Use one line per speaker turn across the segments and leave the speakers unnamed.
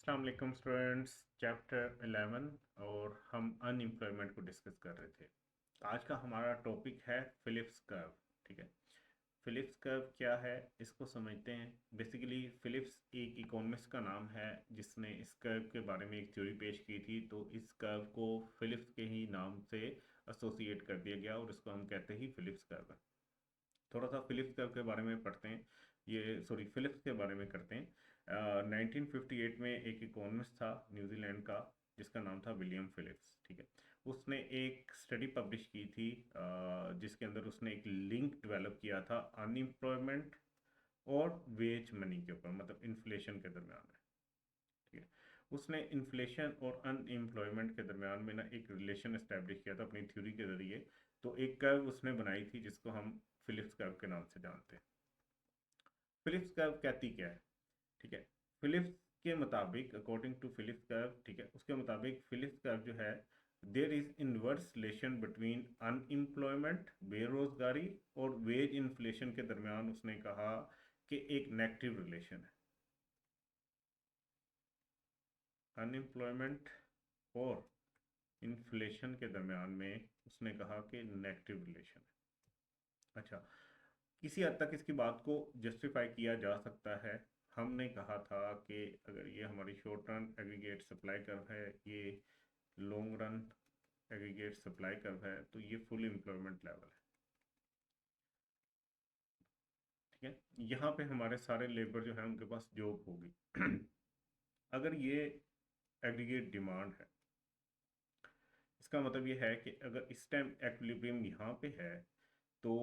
अस्सलाम वालेकुम students. Chapter 11 और हम अनएम्प्लॉयमेंट को डिस्कस कर रहे थे। आज का हमारा टॉपिक है फिलिप्स कर्व। ठीक है, फिलिप्स कर्व क्या है इसको समझते हैं। बेसिकली फिलिप्स एक इकोनॉमिस्ट का नाम है जिसने इस कर्व के बारे में एक थ्योरी पेश की थी, तो इस कर्व को फिलिप्स के ही नाम से एसोसिएट कर दिया गया और इसको हम कहते ही फिलिप्स कर्व है। थोड़ा सा फिलिप्स कर्व के बारे में पढ़ते हैं, ये सॉरी फिलिप्स के बारे में करते हैं। 1958 में एक इकोनॉमिस्ट था न्यूजीलैंड का जिसका नाम था विलियम फिलिप्स। ठीक है, उसने एक स्टडी पब्लिश की थी जिसके अंदर उसने एक लिंक डेवलप किया था अनएम्प्लॉयमेंट और वेज मनी के ऊपर, मतलब इन्फ्लेशन के दरमियान में। ठीक है, उसने इन्फ्लेशन और अनएम्प्लॉयमेंट के दरमियान में ना एक रिलेशन एस्टेब्लिश किया था अपनी थ्योरी के जरिए। तो एक कर्व उसने बनाई थी जिसको हम फिलिप्स कर्व के नाम से जानते हैं। फिलिप्स कर्व कहती क्या है? ठीक है, फिलिप्स के मुताबिक, अकॉर्डिंग टू फिलिप्स कर्व, ठीक है, उसके मुताबिक फिलिप्स कर्व जो है, there is inverse relation between unemployment बेरोजगारी और वेज इन्फ्लेशन के दरमियान उसने कहा कि एक नेगेटिव रिलेशन है। अनएम्प्लॉयमेंट और इन्फ्लेशन के दरमियान में उसने कहा कि नेगेटिव रिलेशन है। अच्छा, किसी हद तक इसकी बात को जस्टिफाई किया जा सकता है। हमने कहा था कि अगर ये हमारी short run aggregate supply curve है, ये long run aggregate supply curve है, तो ये फुल एम्प्लॉयमेंट लेवल है। ठीक है, यहाँ पे हमारे सारे लेबर जो है उनके पास जॉब होगी। अगर ये एग्रीगेट डिमांड है, इसका मतलब ये है कि अगर इस टाइम एक्विलिब्रियम यहाँ पे है तो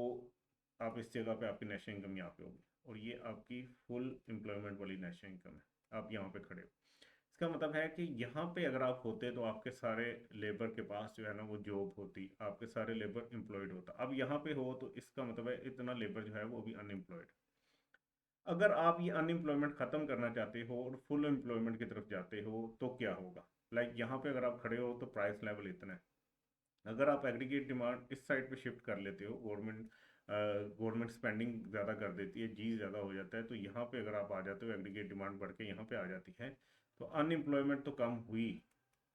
आप इस जगह पे आपकी नेशनल इनकम यहाँ पे होगी और ये आपकी फुल एम्प्लॉयमेंट वाली नेशनल इनकम है। आप यहाँ पे खड़े हो, इसका मतलब है कि यहाँ पे अगर आप होते तो आपके सारे लेबर के पास जो है ना वो जॉब होती, आपके सारे लेबर एम्प्लॉयड होता। अब यहाँ पे हो तो इसका मतलब है इतना लेबर जो है वो भी अनएम्प्लॉयड। अगर आप ये अनएम्प्लॉयमेंट खत्म करना चाहते हो और फुल एम्प्लॉयमेंट की तरफ जाते हो तो क्या होगा? लाइक यहाँ पे अगर आप खड़े हो तो प्राइस लेवल इतना है। अगर आप एग्रीगेट डिमांड इस साइड पे शिफ्ट कर लेते हो, गवर्नमेंट स्पेंडिंग ज़्यादा कर देती है, जी ज़्यादा हो जाता है, तो यहाँ पे अगर आप आ जाते हो, एग्रीगेट डिमांड बढ़ के यहाँ पे आ जाती है, तो अनएम्प्लॉयमेंट तो कम हुई।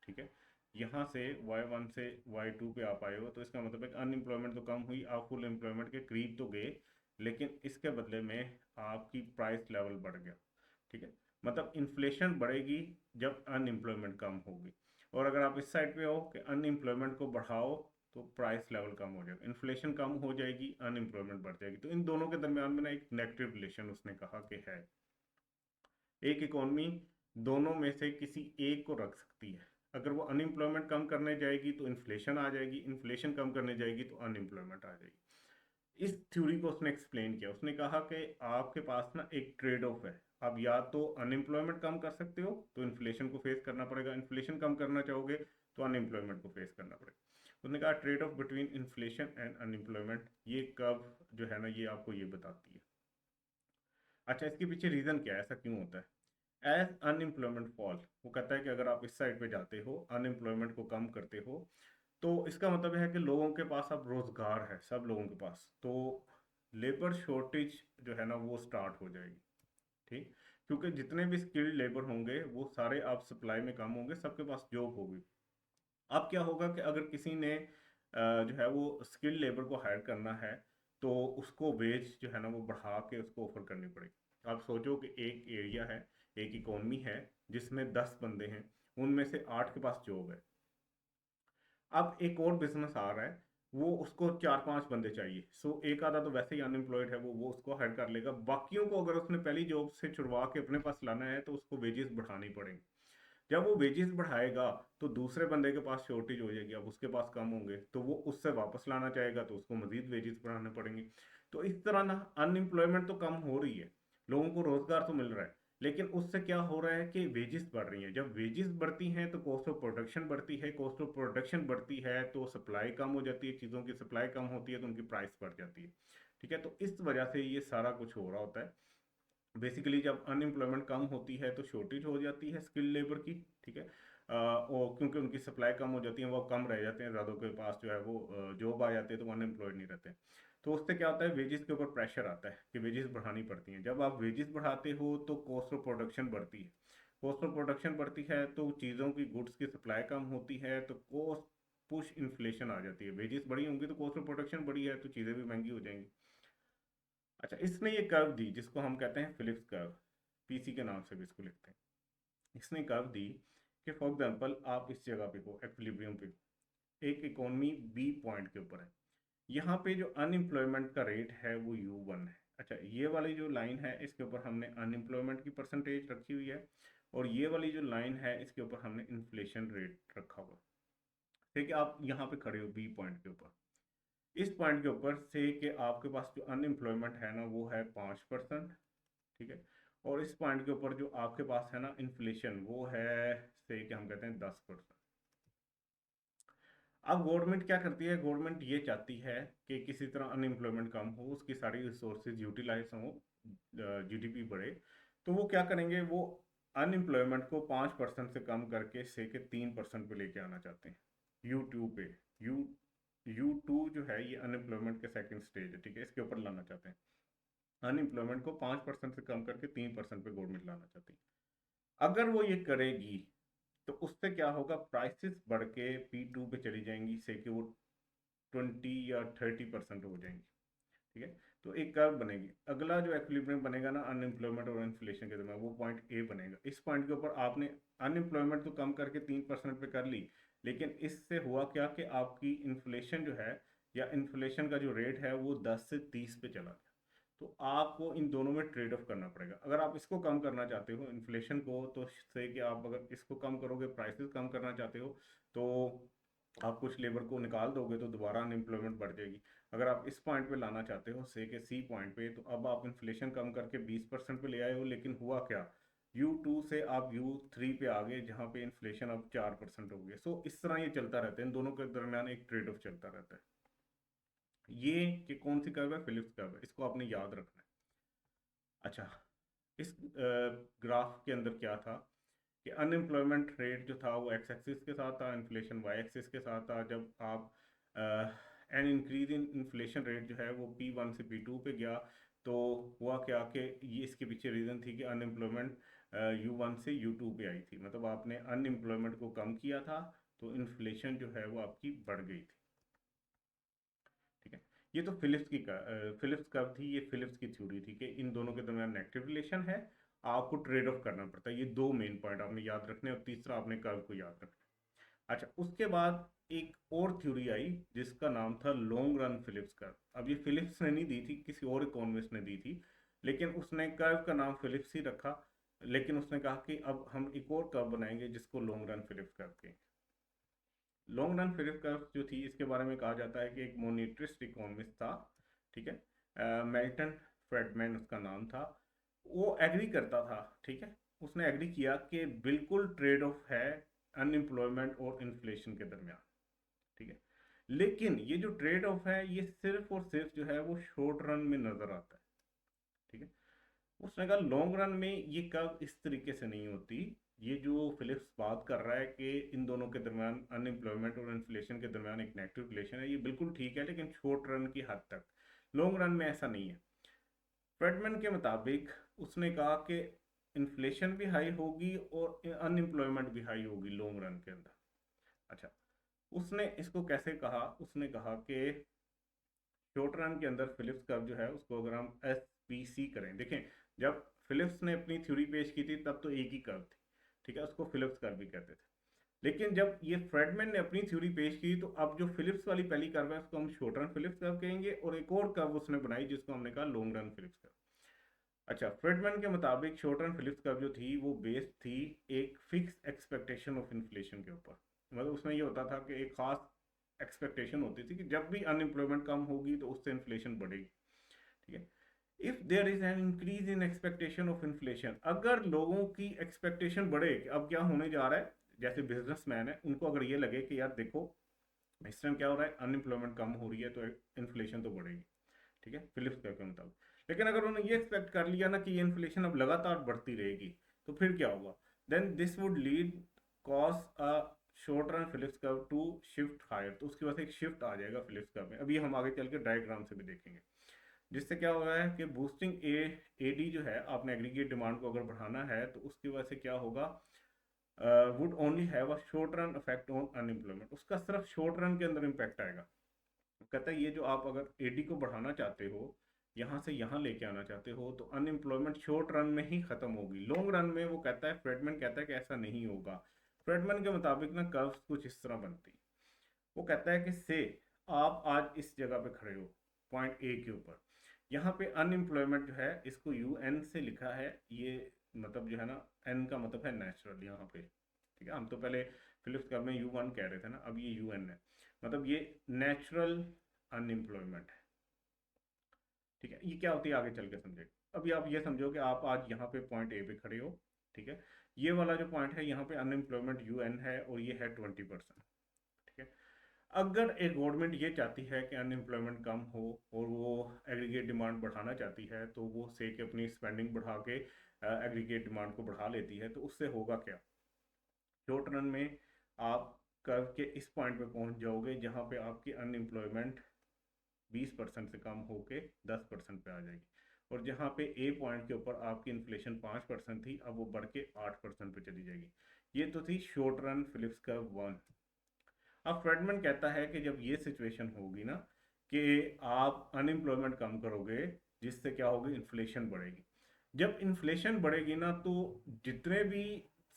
ठीक है, यहाँ से Y1 से Y2 पे आप आए हो तो इसका मतलब है अनएम्प्लॉयमेंट तो कम हुई, आप फुल एम्प्लॉयमेंट के करीब तो गए, लेकिन इसके बदले में आपकी प्राइस लेवल बढ़ गया। ठीक है, मतलब इन्फ्लेशन बढ़ेगी जब अनएम्प्लॉयमेंट कम होगी, और अगर आप इस साइड पे हो कि अनएम्प्लॉयमेंट को बढ़ाओ तो प्राइस लेवल कम हो जाएगा, इन्फ्लेशन कम हो जाएगी, अनएम्प्लॉयमेंट बढ़ जाएगी। तो इन दोनों के दरमियान में ना एक नेगेटिव रिलेशन उसने कहा कि है। एक इकोनॉमी दोनों में से किसी एक को रख सकती है। अगर वो अनएम्प्लॉयमेंट कम करने जाएगी तो इन्फ्लेशन आ जाएगी, इन्फ्लेशन कम करने जाएगी तो अनएम्प्लॉयमेंट आ जाएगी। इस थ्योरी को उसने एक्सप्लेन किया, उसने कहा कि आपके पास ना एक ट्रेड ऑफ है। आप या तो अनएम्प्लॉयमेंट कम कर सकते हो तो इन्फ्लेशन को फेस करना पड़ेगा, इन्फ्लेशन कम करना चाहोगे तो अनएम्प्लॉयमेंट को फेस करना पड़ेगा। उसने कहा trade off between inflation and unemployment, ये कब जो है ना ये आपको ये बताती है। अच्छा, इसके पीछे रीजन क्या है, ऐसा क्यों होता है? एज अनएम्प्लॉयमेंट फॉल, वो कहता है कि अगर आप इस साइड पे जाते हो, अनएम्प्लॉयमेंट को कम करते हो, तो इसका मतलब है कि लोगों के पास अब रोजगार है, सब लोगों के पास, तो लेबर शॉर्टेज जो है ना वो स्टार्ट हो जाएगी। ठीक, क्योंकि जितने भी स्किल्ड लेबर होंगे वो सारे अब सप्लाई में कम होंगे, सबके पास जॉब होगी। अब क्या होगा कि अगर किसी ने जो है वो स्किल्ड लेबर को हायर करना है तो उसको वेज जो है ना वो बढ़ा के उसको ऑफर करनी पड़ेगी। आप सोचो कि एक एरिया है, एक इकोनॉमी है जिसमें 10 बंदे हैं, उनमें से 8 के पास जॉब है। अब एक और बिजनेस आ रहा है, वो उसको 4-5 बंदे चाहिए, सो एक आधा तो वैसे ही अनएम्प्लॉयड है, वो उसको हायर कर लेगा। बाकियों को अगर उसने पहली जॉब से छुड़वा के अपने पास लाना है तो उसको वेजेस बढ़ानी पड़ेंगी। जब वो वेजेस बढ़ाएगा तो दूसरे बंदे के पास शॉर्टेज हो जाएगी, अब उसके पास कम होंगे तो वो उससे वापस लाना चाहेगा तो उसको मजीद वेजेस बढ़ाने पड़ेंगे। तो इस तरह ना अनएम्प्लॉयमेंट तो कम हो रही है, लोगों को रोजगार तो मिल रहा है, लेकिन उससे क्या हो रहा है कि वेजेस बढ़ रही हैं। जब वेजेस बढ़ती हैं तो कॉस्ट ऑफ प्रोडक्शन बढ़ती है, कॉस्ट ऑफ प्रोडक्शन बढ़ती है तो सप्लाई कम हो जाती है, चीज़ों की सप्लाई कम होती है तो उनकी प्राइस बढ़ जाती है। ठीक है, तो इस वजह से ये सारा कुछ हो रहा होता है। बेसिकली जब अनएम्प्लॉयमेंट कम होती है तो शॉर्टेज हो जाती है स्किल्ड लेबर की। ठीक है, और क्योंकि उनकी सप्लाई कम हो जाती है, वो कम रह जाते हैं, ज़्यादा के पास जो है वो जॉब आ जाते हैं, तो वो अनएम्प्लॉयड नहीं रहते। तो उससे क्या होता है, वेजेस के ऊपर प्रेशर आता है कि वेजेस बढ़ानी पड़ती हैं। जब आप वेजेस बढ़ाते हो तो कॉस्ट ऑफ प्रोडक्शन बढ़ती है, कॉस्ट ऑफ प्रोडक्शन बढ़ती है तो चीज़ों की गुड्स की सप्लाई कम होती है, तो कॉस्ट पुश इन्फ्लेशन आ जाती है। वेजेस बड़ी होंगी तो कॉस्ट ऑफ प्रोडक्शन बड़ी है तो चीज़ें भी महंगी हो जाएंगी। अच्छा, इसने ये कर्व दी जिसको हम कहते हैं फिलिप्स कर्व, पीसी के नाम से भी इसको लिखते हैं। इसने कर्व दी कि फॉर एग्जांपल आप इस जगह पे हो, एक्विलिब्रियम पे, एक इकोनॉमी बी पॉइंट के ऊपर है। यहाँ पे जो अनएम्प्लॉयमेंट का रेट है वो U1 है। अच्छा, ये वाली जो लाइन है इसके ऊपर हमने अनएम्प्लॉयमेंट की परसेंटेज रखी हुई है, और ये वाली जो लाइन है इसके ऊपर हमने इन्फ्लेशन रेट रखा हुआ। ठीक है, आप यहाँ पे खड़े हो बी पॉइंट के ऊपर, इस पॉइंट के ऊपर से कि आपके पास जो अनएम्प्लॉयमेंट है ना वो है 5%। ठीक है, और इस पॉइंट के ऊपर जो आपके पास है ना इन्फ्लेशन वो है से कि हम कहते हैं 10%। अब गवर्नमेंट क्या करती है, गवर्नमेंट ये चाहती है कि किसी तरह अनएम्प्लॉयमेंट कम हो, उसकी सारी रिसोर्सेज यूटिलाइज हो, जीडीपी बढ़े। तो वो क्या करेंगे, वो अनएम्प्लॉयमेंट को 5% से कम करके से के 3% पे लेके आना चाहते हैं, U2 पे। यू U2 जो है ये अनएम्प्लॉयमेंट के सेकंड स्टेज है, ठीक है, इसके ऊपर लाना चाहते हैं। अनएम्प्लॉयमेंट को 5% से कम करके 3% पे गवर्नमेंट लाना चाहती है। अगर वो ये करेगी तो उससे क्या होगा, प्राइसेस बढ़ के P2 पे चली जाएंगी, से कि वो 20 या 30% हो जाएंगी। ठीक है, तो एक कर्व बनेगी। अगला जो एक्विलिब्रियम बनेगा ना अनएम्प्लॉयमेंट और इन्फ्लेशन के दरमियान, वो पॉइंट ए बनेगा। इस पॉइंट के ऊपर आपने अनएम्प्लॉयमेंट तो कम करके 3% पे कर ली, लेकिन इससे हुआ क्या कि आपकी इन्फ्लेशन जो है या इन्फ्लेशन का जो रेट है वो 10 से 30 पे चला गया। तो आपको इन दोनों में ट्रेड ऑफ करना पड़ेगा। अगर आप इसको कम करना चाहते हो इन्फ्लेशन को, तो से कि आप अगर इसको कम करोगे, प्राइसेस कम करना चाहते हो, तो आप कुछ लेबर को निकाल दोगे तो दोबारा अनएम्प्लॉयमेंट बढ़ जाएगी। अगर आप इस पॉइंट पे लाना चाहते हो से के सी पॉइंट पे, तो अब आप इन्फ्लेशन कम करके 20% पे ले आए हो, लेकिन हुआ क्या, U2 से आप U3 पे आ गए जहाँ पे इन्फ्लेशन अब 4% हो गई। सो इस तरह ये चलता रहता है, इन दोनों के दरमियान एक ट्रेड ऑफ चलता रहता है। ये कि कौन सी कर्व है, फिलिप्स कर्व है, इसको आपने याद रखना है। अच्छा, इस ग्राफ के अंदर क्या था कि अनएम्प्लॉयमेंट रेट जो था वो एक्स एक्सिस के साथ था, इन्फ्लेशन वाई एक्सिस के साथ था। जब आप एन इंक्रीज इन इन्फ्लेशन रेट जो है वो P1 से P2 पे गया, तो हुआ क्या कि ये इसके पीछे रीज़न थी कि अनएम्प्लॉयमेंट U1 से U2 पे आई थी, मतलब आपने अनएम्प्लॉयमेंट को कम किया था तो इन्फ्लेशन जो है वो आपकी बढ़ गई थी। ठीक है, ये तो फिलिप्स कर्व थी, ये फिलिप्स की थ्योरी थी कि इन दोनों के दरमियान नेगेटिव रिलेशन है, आपको ट्रेड ऑफ करना पड़ता है। ये दो मेन पॉइंट आपने याद रखने, और तीसरा आपने कर्व को याद रखना। अच्छा, उसके बाद एक और थ्योरी आई जिसका नाम था लॉन्ग रन फिलिप्स कर्व। अब ये फिलिप्स ने नहीं दी थी, किसी और इकोनॉमिस्ट ने दी थी, लेकिन उसने कर्व का नाम फिलिप्स ही रखा। लेकिन उसने कहा कि अब हम एक और कर्व बनाएंगे जिसको लॉन्ग रन फिलिप्स कर्व कहेंगे। लॉन्ग रन फिलिप्स कर्व जो थी, इसके बारे में कहा जाता है कि एक मोनेटरिस्ट इकोनॉमिस्ट था, ठीक है, मेल्टन फ्रेडमैन उसका नाम था। वो एग्री करता था, ठीक है, उसने एग्री किया कि बिल्कुल ट्रेड ऑफ है अनएम्प्लॉयमेंट और इन्फ्लेशन के दरमियान। ठीक है, लेकिन ये जो ट्रेड ऑफ है ये सिर्फ और सिर्फ जो है वो शॉर्ट रन में नजर आता है। ठीक है, उसने कहा लॉन्ग रन में ये कर्व इस तरीके से नहीं होती। ये जो फिलिप्स बात कर रहा है कि इन दोनों के दरमियान अनएम्प्लॉयमेंट और इन्फ्लेशन के दरमियान एक नेगेटिव रिलेशन है, ये बिल्कुल ठीक है, लेकिन शॉर्ट रन की हद तक। लॉन्ग रन में ऐसा नहीं है। फ्रेडमैन के मुताबिक उसने कहा कि इन्फ्लेशन भी हाई होगी और अनएम्प्लॉयमेंट भी हाई होगी लॉन्ग रन के अंदर। अच्छा, उसने इसको कैसे कहा, उसने कहा कि शॉर्ट रन के अंदर फिलिप्स कर्व जो है उसको अगर हम SPC करें, देखें जब फिलिप्स ने अपनी थ्योरी पेश की थी तब तो एक ही कर्व थी, ठीक है, उसको फिलिप्स कर्व भी कहते थे। लेकिन जब ये फ्रेडमैन ने अपनी थ्योरी पेश की तो अब जो फिलिप्स वाली पहली कर्व है उसको हम शॉर्ट रन फिलिप्स कर्व कहेंगे, और एक और कर्व उसने बनाई जिसको हमने कहा लॉन्ग रन फिलिप्स कर्व। अच्छा, फ्रेडमैन के मुताबिक शॉर्ट रन फिलिप्स कर्व जो थी वो बेस्ड थी एक फिक्स एक्सपेक्टेशन ऑफ इन्फ्लेशन के ऊपर। मतलब उसमें ये होता था कि एक खास एक्सपेक्टेशन होती थी कि जब भी अनएम्प्लॉयमेंट कम होगी तो उससे इन्फ्लेशन बढ़ेगी। ठीक है, if there is an increase in expectation of inflation, अगर लोगों की एक्सपेक्टेशन बढ़े कि अब क्या होने जा रहा है, जैसे बिजनेसमैन है उनको अगर ये लगे कि यार देखो इस टाइम क्या हो रहा है, अनएम्प्लॉयमेंट कम हो रही है तो इन्फ्लेशन तो बढ़ेगी। ठीक है, फिलिप्स के मुताबिक। लेकिन अगर उन्होंने ये एक्सपेक्ट कर लिया ना कि ये इन्फ्लेशन अब लगातार बढ़ती रहेगी, तो फिर क्या होगा, then this would lead cause a short run Phillips curve to shift higher. तो उसकी वजह से एक शिफ्ट आ जाएगा फिलिप्स कर्व में। अभी हम आगे चल के डायग्राम से भी देखेंगे। जिससे क्या हो रहा है कि बूस्टिंग एडी जो है, आपने एग्रीगेट डिमांड को अगर बढ़ाना है तो उसकी वजह से क्या होगा, would only have a short run effect on unemployment, उसका सिर्फ शॉर्ट रन के अंदर इम्पैक्ट आएगा। कहता है ये जो आप अगर एडी को बढ़ाना चाहते हो, यहाँ से यहाँ लेके आना चाहते हो, तो अनएम्प्लॉयमेंट शॉर्ट रन में ही खत्म होगी। लॉन्ग रन में वो कहता है, फ्रेडमैन कहता है कि ऐसा नहीं होगा। फ्रेडमैन के मुताबिक ना कर्व्स कुछ इस तरह बनती, वो कहता है कि से आप आज इस जगह पे खड़े हो पॉइंट ए के ऊपर, यहाँ पे अनएम्प्लॉयमेंट जो है इसको यू एन से लिखा है, ये मतलब जो है ना, एन का मतलब है नेचुरल यहाँ पे, ठीक है। हम तो पहले फिलिप्स कर्व में यू वन कह रहे थे ना, अब ये यू एन है, मतलब ये नेचुरल अनएम्प्लॉयमेंट है, ठीक है। ये क्या होती है आगे चल के समझे। अभी आप ये समझो कि आप आज यहाँ पे पॉइंट ए पे खड़े हो, ठीक है। ये वाला जो पॉइंट है यहाँ पे अनएम्प्लॉयमेंट यू एन है और ये है 20%, ठीक है। अगर एक गवर्नमेंट ये चाहती है कि अनएम्प्लॉयमेंट कम हो और वो एग्रीगेट डिमांड बढ़ाना चाहती है, तो वो से कि अपनी स्पेंडिंग बढ़ा के एग्रीगेट डिमांड को बढ़ा लेती है, तो उससे होगा क्या, शॉर्ट रन में आप कर्व के इस पॉइंट पे पहुंच जाओगे जहां पे आपकी अनएम्प्लॉयमेंट 20% से कम होके 10% पे आ जाएगी, और जहां पे ए पॉइंट के ऊपर आपकी इन्फ्लेशन 5% थी, अब वो बढ़ के 8% पे चली जाएगी। ये तो थी short run Phillips curve one. अब फ्रेडमैन कहता है कि जब ये सिचुएशन होगी ना कि आप अनएम्प्लॉयमेंट कम करोगे, जिससे क्या होगी, इन्फ्लेशन बढ़ेगी। जब इन्फ्लेशन बढ़ेगी ना, तो जितने भी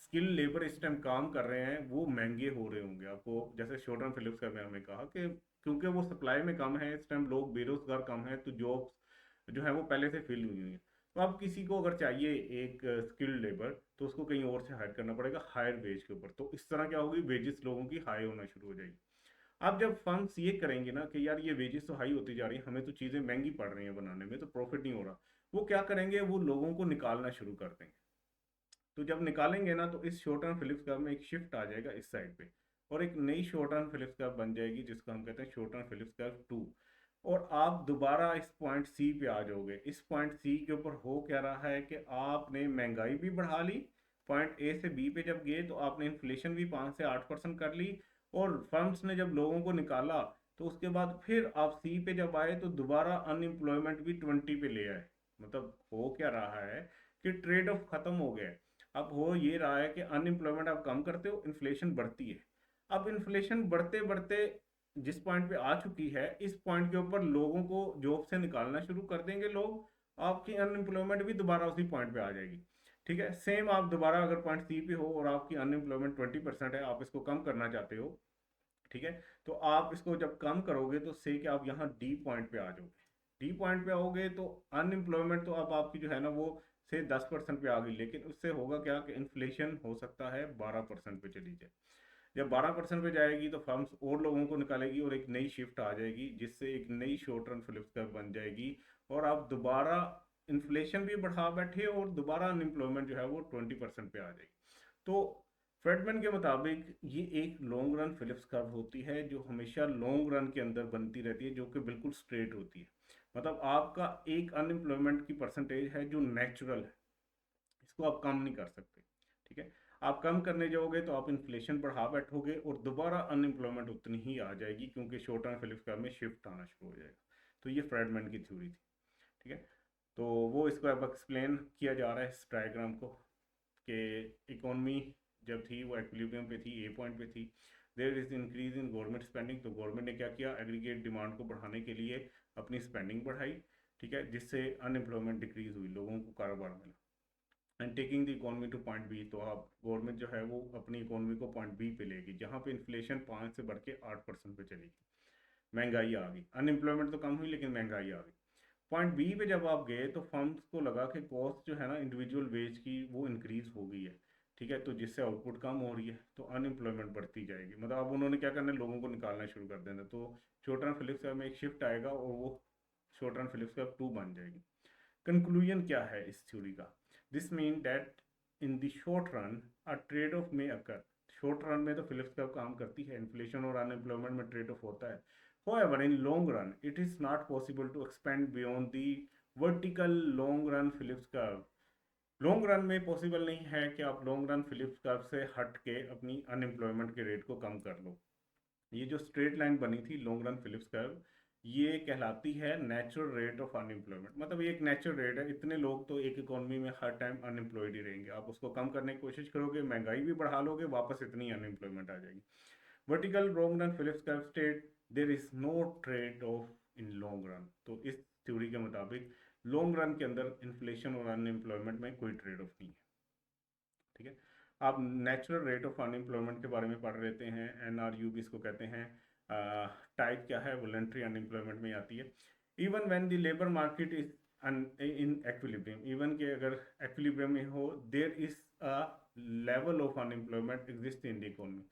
स्किल लेबर इस टाइम काम कर रहे हैं वो महंगे हो रहे होंगे आपको, जैसे शॉर्ट टर्म फिलिप्स का में हमें कहा कि क्योंकि वो सप्लाई में कम है इस टाइम, लोग बेरोजगार कम है, तो जॉब्स जो है वो पहले से फिल हुई हुई है। तो अब किसी को अगर चाहिए एक स्किल्ड लेबर, तो उसको कहीं और से हायर करना पड़ेगा हायर वेज के ऊपर, तो इस तरह क्या होगी, वेजेस लोगों की हाई होना शुरू हो जाएगी। अब जब फर्म्स ये करेंगे ना कि यार ये वेजेस तो हाई होती जा रही है, हमें तो चीज़ें महंगी पड़ रही हैं बनाने में, तो प्रॉफिट नहीं हो रहा, वो क्या करेंगे, वो लोगों को निकालना शुरू कर देंगे। तो जब निकालेंगे ना, तो इस शॉर्ट टर्म फिलिप्स कर्व में एक शिफ्ट आ जाएगा इस साइड पे, और एक नई शॉर्ट टर्म फिलिप्स कर्व बन जाएगी जिसको हम कहते हैं short term Phillips curve two. और आप दोबारा इस पॉइंट सी पे आ जाओगे। इस पॉइंट सी के ऊपर हो क्या रहा है कि आपने महंगाई भी बढ़ा ली, पॉइंट ए से बी पे जब गए तो आपने इन्फ्लेशन भी 5 से 8% कर ली, और फर्म्स ने जब लोगों को निकाला, तो उसके बाद फिर आप सी पे जब आए तो दोबारा अनएम्प्लॉयमेंट भी 20 पे ले आए। मतलब हो क्या रहा है कि ट्रेड ऑफ खत्म हो गया है। अब हो ये रहा है कि अनएम्प्लॉयमेंट आप कम करते हो, इन्फ्लेशन बढ़ती है। अब इन्फ्लेशन बढ़ते बढ़ते जिस पॉइंट पे आ चुकी है, इस पॉइंट के ऊपर लोगों को जॉब से निकालना शुरू कर देंगे लोग, आपकी अनएम्प्लॉयमेंट भी दोबारा उसी पॉइंट पे आ जाएगी। ठीक है, सेम आप दोबारा अगर पॉइंट सी पे हो और आपकी अनएम्प्लॉयमेंट 20% है, आप इसको कम करना चाहते हो, ठीक है, तो आप इसको जब कम करोगे तो से कि आप यहाँ डी पॉइंट पे आ जाओगे। डी पॉइंट पे आओगे तो अनएम्प्लॉयमेंट तो अब आपकी जो है ना वो से 10% पे आ गई, लेकिन उससे होगा क्या कि इन्फ्लेशन हो सकता है 12% पे चली जाए। जब 12% पे जाएगी तो फर्म्स और लोगों को निकालेगी और एक नई शिफ्ट आ जाएगी, जिससे एक नई शॉर्ट रन फिलिप्स कर्व बन जाएगी, और आप दोबारा इन्फ्लेशन भी बढ़ा बैठे और दोबारा अनएम्प्लॉयमेंट जो है वो 20% पे आ जाएगी। तो फ्रेडमैन के मुताबिक ये एक लॉन्ग रन फिलिप्स कर्व होती है जो हमेशा लॉन्ग रन के अंदर बनती रहती है, जो कि बिल्कुल स्ट्रेट होती है। मतलब आपका एक अनएम्प्लॉयमेंट की परसेंटेज है जो नेचुरल है, इसको आप कम नहीं कर सकते, ठीक है। आप कम करने जाओगे तो आप इन्फ्लेशन बढ़ा बैठोगे और दोबारा अनएम्प्लॉयमेंट उतनी ही आ जाएगी, क्योंकि शॉर्ट टर्म फिलिप्स कर्व में शिफ्ट आना शुरू हो जाएगा। तो ये फ्रेडमैन की थ्योरी थी, ठीक है। तो वो इसको अब एक्सप्लेन किया जा रहा है इस डायग्राम को, कि इकोनॉमी जब थी वो एक्विलिब्रियम पे थी, ए पॉइंट पे थी, there is increase in government spending, तो गवर्नमेंट ने क्या किया, एग्रीगेट डिमांड को बढ़ाने के लिए अपनी स्पेंडिंग बढ़ाई, ठीक है, जिससे अनएम्प्लॉयमेंट डिक्रीज हुई, लोगों को कारोबार मिला। And taking the economy to point B, तो आप गवर्नमेंट जो है वो अपनी इकोनॉमी को पॉइंट बी पे लेगी, जहाँ पे इन्फ्लेशन 5 से बढ़ के 8% पे चलेगी, महंगाई आ गई, अनएम्प्लॉयमेंट तो कम हुई लेकिन महंगाई आ गई। पॉइंट बी पे जब आप गए तो फर्म्स को लगा कि कॉस्ट जो है ना इंडिविजुअल वेज की वो इंक्रीज हो गई है, ठीक है, तो जिससे आउटपुट कम हो रही है, तो अनएम्प्लॉयमेंट बढ़ती जाएगी। मतलब अब उन्होंने क्या करना है, लोगों को निकालना शुरू कर देना, तो शॉर्ट रन फिलिप्स कर्व में एक शिफ्ट आएगा और वो शॉर्ट रन फिलिप्स कर्व 2 बन जाएगी। कंक्लूजन क्या है इस थ्योरी का, this mean that in the short run a trade off में अकर, शॉर्ट रन में तो फिलिप्स कर्व काम करती है, इन्फ्लेशन और अनएम्प्लॉयमेंट में ट्रेड ऑफ होता है। However, in long run, it is not possible to expand beyond the vertical long run Phillips curve. Long run में पॉसिबल नहीं है कि आप लॉन्ग रन फिलिप्स कर्व से हट के अपनी अनएम्प्लॉयमेंट के रेट को कम कर लो। ये जो स्ट्रेट लाइन बनी थी लॉन्ग रन फिलिप्स कर्व, ये कहलाती है नेचुरल रेट ऑफ अनएम्प्लॉयमेंट। मतलब ये एक नेचुरल रेट है, इतने लोग तो एक इकोनॉमी में हर टाइम अनएम्प्लॉयड ही रहेंगे। आप उसको कम करने की कोशिश करोगे, महंगाई भी बढ़ा लोगे, वापस इतनी अनएम्प्लॉयमेंट आ जाएगी। वर्टिकल लॉन्ग रन फिलिप्स का state there is no trade off in long run. तो इस थ्योरी के मुताबिक लॉन्ग रन के अंदर इन्फ्लेशन और अनएम्प्लॉयमेंट में कोई ट्रेड ऑफ नहीं है। ठीक है, आप नेचुरल रेट ऑफ अनएम्प्लॉयमेंट के बारे में पढ़ लेते हैं, NRU भी इसको कहते हैं। टाइप क्या है, वॉलंटरी अनएम्प्लॉयमेंट में आती है। Even when the labour market is in equilibrium, even के अगर एक्विलिब्रियम में हो, there is a level of unemployment exist in the economy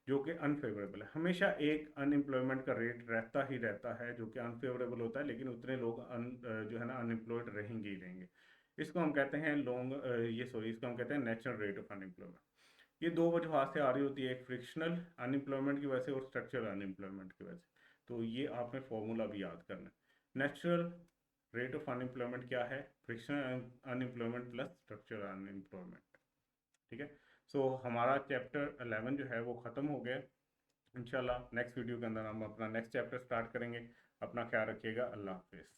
जो कि अनफेवरेबल है। हमेशा एक अनएम्प्लॉयमेंट का रेट रहता ही रहता है जो कि अनफेवरेबल होता है, लेकिन उतने लोग जो है ना अनएम्प्लॉयड रहेंगे ही रहेंगे। इसको हम कहते हैं इसको हम कहते हैं नेचुरल रेट ऑफ अनएम्प्लॉयमेंट। ये दो वजह से आ रही होती है, एक फ्रिक्शनल अनएम्प्लॉयमेंट की वजह से और स्ट्रक्चरल अनएम्प्लॉयमेंट की वजह से। तो ये आपने फॉर्मूला भी याद करना है। नेचुरल रेट ऑफ अनएम्प्लॉयमेंट क्या है, frictional unemployment plus structural unemployment. ठीक है, सो हमारा चैप्टर 11 जो है वो ख़त्म हो गया। इंशाल्लाह नेक्स्ट वीडियो के अंदर हम अपना नेक्स्ट चैप्टर स्टार्ट करेंगे। अपना ख्याल रखिएगा, अल्लाह हाफिज़।